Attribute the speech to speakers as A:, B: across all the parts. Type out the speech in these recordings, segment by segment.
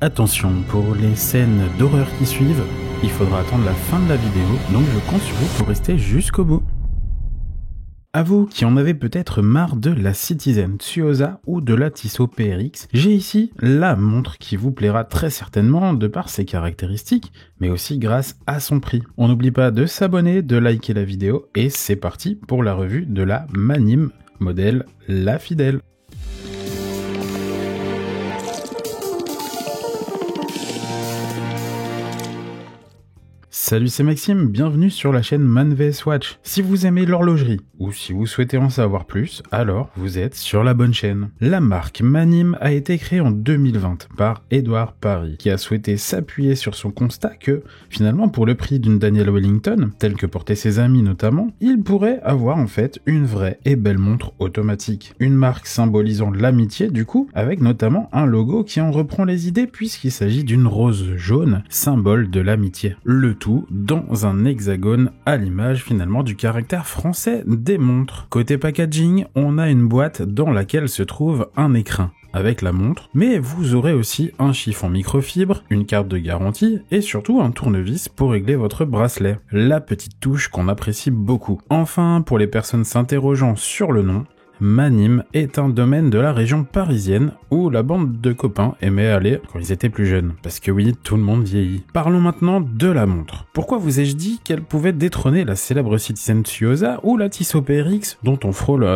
A: Attention, pour les scènes d'horreur qui suivent, il faudra attendre la fin de la vidéo, donc je compte sur vous pour rester jusqu'au bout. À vous qui en avez peut-être marre de la Citizen Tsuyosa ou de la Tissot PRX, j'ai ici la montre qui vous plaira très certainement de par ses caractéristiques, mais aussi grâce à son prix. On n'oublie pas de s'abonner, de liker la vidéo, et c'est parti pour la revue de la Manim, modèle La Fidèle. Salut, c'est Maxime, bienvenue sur la chaîne Man vs Watch. Si vous aimez l'horlogerie, ou si vous souhaitez en savoir plus, alors vous êtes sur la bonne chaîne. La marque Manim a été créée en 2020 par Édouard Paris, qui a souhaité s'appuyer sur son constat que, finalement, pour le prix d'une Daniel Wellington, telle que portaient ses amis notamment, il pourrait avoir en fait une vraie et belle montre automatique. Une marque symbolisant l'amitié du coup, avec notamment un logo qui en reprend les idées puisqu'il s'agit d'une rose jaune, symbole de l'amitié. Le tout dans un hexagone à l'image finalement du caractère français des montres. Côté packaging, on a une boîte dans laquelle se trouve un écrin avec la montre, mais vous aurez aussi un chiffon microfibre, une carte de garantie et surtout un tournevis pour régler votre bracelet. La petite touche qu'on apprécie beaucoup. Enfin, pour les personnes s'interrogeant sur le nom, Manim est un domaine de la région parisienne où la bande de copains aimait aller quand ils étaient plus jeunes. Parce que oui, tout le monde vieillit. Parlons maintenant de la montre. Pourquoi vous ai-je dit qu'elle pouvait détrôner la célèbre Citizen Tsuyosa ou la Tissot PRX dont on frôle...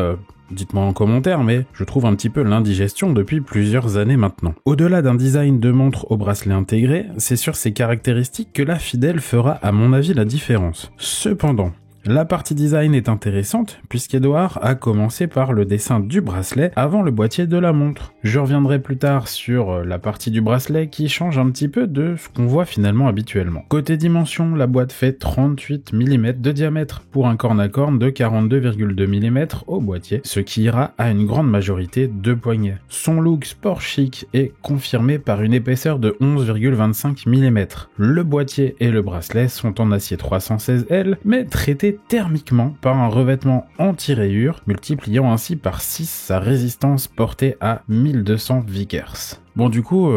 A: Dites-moi en commentaire, mais je trouve un petit peu l'indigestion depuis plusieurs années maintenant. Au-delà d'un design de montre au bracelet intégré, c'est sur ces caractéristiques que la Fidèle fera à mon avis la différence. Cependant, la partie design est intéressante puisqu'Edouard a commencé par le dessin du bracelet avant le boîtier de la montre. Je reviendrai plus tard sur la partie du bracelet qui change un petit peu de ce qu'on voit finalement habituellement. Côté dimension, la boîte fait 38 mm de diamètre pour un corne à corne de 42,2 mm au boîtier, ce qui ira à une grande majorité de poignets. Son look sport chic est confirmé par une épaisseur de 11,25 mm. Le boîtier et le bracelet sont en acier 316L mais traités thermiquement par un revêtement anti-rayures, multipliant ainsi par 6 sa résistance portée à 1200 Vickers. Bon du coup,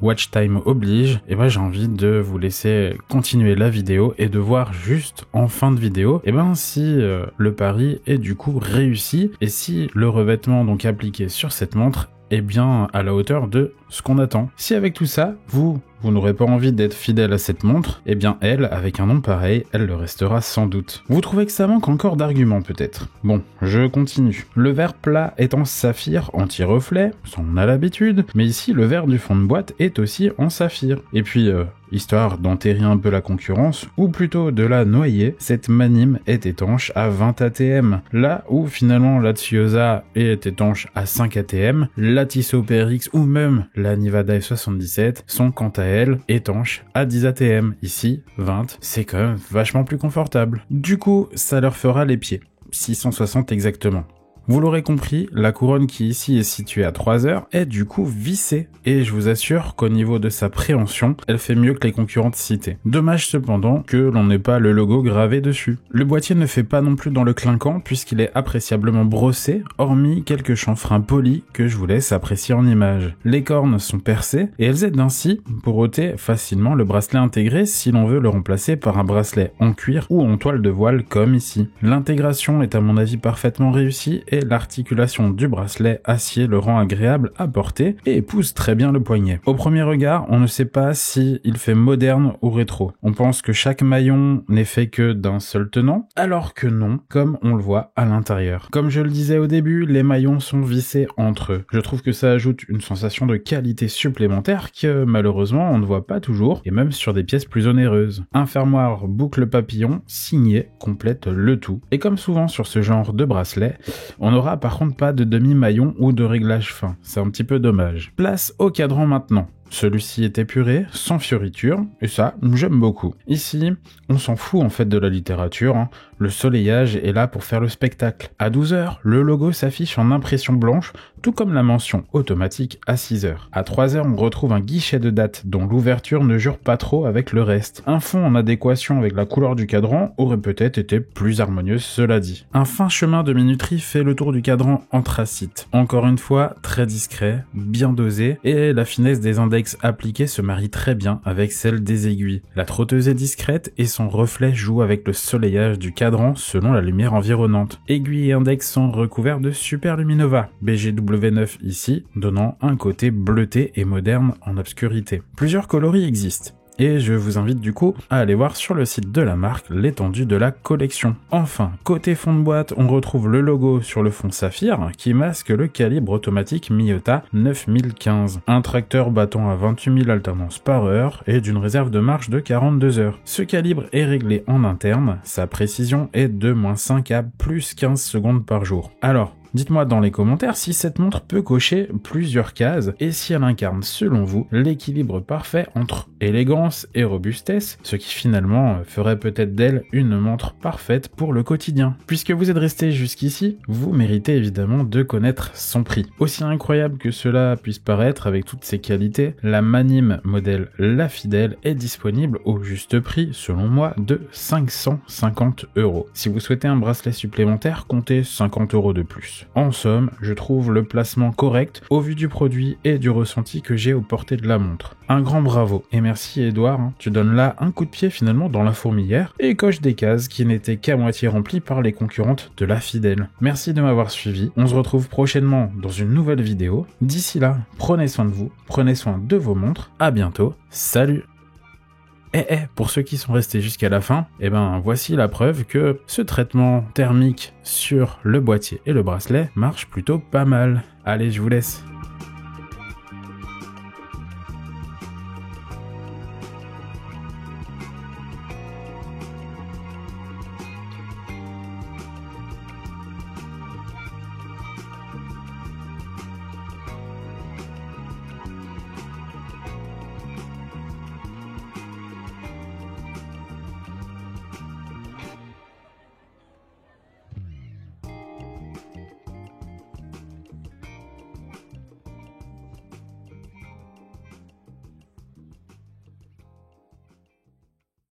A: watch time oblige, et j'ai envie de vous laisser continuer la vidéo et de voir juste en fin de vidéo, si le pari est du coup réussi, et si le revêtement donc appliqué sur cette montre est bien à la hauteur de ce qu'on attend. Si avec tout ça, vous n'aurez pas envie d'être fidèle à cette montre, elle, avec un nom pareil, elle le restera sans doute. Vous trouvez que ça manque encore d'arguments peut-être? Bon, je continue. Le verre plat est en saphir anti-reflet, ça on a l'habitude, mais ici le verre du fond de boîte est aussi en saphir. Et puis, histoire d'enterrer un peu la concurrence, ou plutôt de la noyer, cette Manim est étanche à 20 ATM. Là où finalement la Tsuyosa est étanche à 5 ATM, la Tissot PRX ou même la Nevada F77 sont quant à elles étanches à 10 ATM. Ici, 20, c'est quand même vachement plus confortable. Du coup, ça leur fera les pieds. 660 exactement. Vous l'aurez compris, la couronne qui ici est située à 3 heures est du coup vissée, et je vous assure qu'au niveau de sa préhension, elle fait mieux que les concurrentes citées. Dommage cependant que l'on n'ait pas le logo gravé dessus. Le boîtier ne fait pas non plus dans le clinquant puisqu'il est appréciablement brossé, hormis quelques chanfreins polis que je vous laisse apprécier en image. Les cornes sont percées et elles aident ainsi pour ôter facilement le bracelet intégré si l'on veut le remplacer par un bracelet en cuir ou en toile de voile comme ici. L'intégration est à mon avis parfaitement réussie et l'articulation du bracelet acier le rend agréable à porter et épouse très bien le poignet. Au premier regard, on ne sait pas si il fait moderne ou rétro. On pense que chaque maillon n'est fait que d'un seul tenant, alors que non, comme on le voit à l'intérieur. Comme je le disais au début, les maillons sont vissés entre eux. Je trouve que ça ajoute une sensation de qualité supplémentaire que malheureusement on ne voit pas toujours, et même sur des pièces plus onéreuses. Un fermoir boucle papillon signé complète le tout. Et comme souvent sur ce genre de bracelet, on n'aura par contre pas de demi-maillon ou de réglage fin, c'est un petit peu dommage. Place au cadran maintenant. Celui-ci est épuré, sans fioritures, et ça, j'aime beaucoup. Ici, on s'en fout en fait de la littérature, Le soleillage est là pour faire le spectacle. À 12h, le logo s'affiche en impression blanche, tout comme la mention automatique à 6h. À 3h, on retrouve un guichet de date dont l'ouverture ne jure pas trop avec le reste. Un fond en adéquation avec la couleur du cadran aurait peut-être été plus harmonieuse, cela dit. Un fin chemin de minuterie fait le tour du cadran anthracite. Encore une fois, très discret, bien dosé, et la finesse des index appliqués se marie très bien avec celle des aiguilles. La trotteuse est discrète et son reflet joue avec le soleillage du cadran selon la lumière environnante. Aiguilles et index sont recouverts de Super Luminova, BGW9 ici, donnant un côté bleuté et moderne en obscurité. Plusieurs coloris existent. Et je vous invite du coup à aller voir sur le site de la marque l'étendue de la collection. Enfin, côté fond de boîte, on retrouve le logo sur le fond saphir qui masque le calibre automatique Miyota 9015. Un tracteur battant à 28 000 alternances par heure et d'une réserve de marche de 42 heures. Ce calibre est réglé en interne, sa précision est de -5 à +15 secondes par jour. Alors, dites-moi dans les commentaires si cette montre peut cocher plusieurs cases et si elle incarne, selon vous, l'équilibre parfait entre élégance et robustesse, ce qui finalement ferait peut-être d'elle une montre parfaite pour le quotidien. Puisque vous êtes resté jusqu'ici, vous méritez évidemment de connaître son prix. Aussi incroyable que cela puisse paraître avec toutes ses qualités, la Manim modèle La Fidèle est disponible au juste prix, selon moi, de 550 €. Si vous souhaitez un bracelet supplémentaire, comptez 50 € de plus. En somme, je trouve le placement correct au vu du produit et du ressenti que j'ai aux portées de la montre. Un grand bravo et merci Edouard, tu donnes là un coup de pied finalement dans la fourmilière et coche des cases qui n'étaient qu'à moitié remplies par les concurrentes de La Fidèle. Merci de m'avoir suivi, on se retrouve prochainement dans une nouvelle vidéo. D'ici là, prenez soin de vous, prenez soin de vos montres, à bientôt, salut! Pour ceux qui sont restés jusqu'à la fin, voici la preuve que ce traitement thermique sur le boîtier et le bracelet marche plutôt pas mal. Allez, je vous laisse.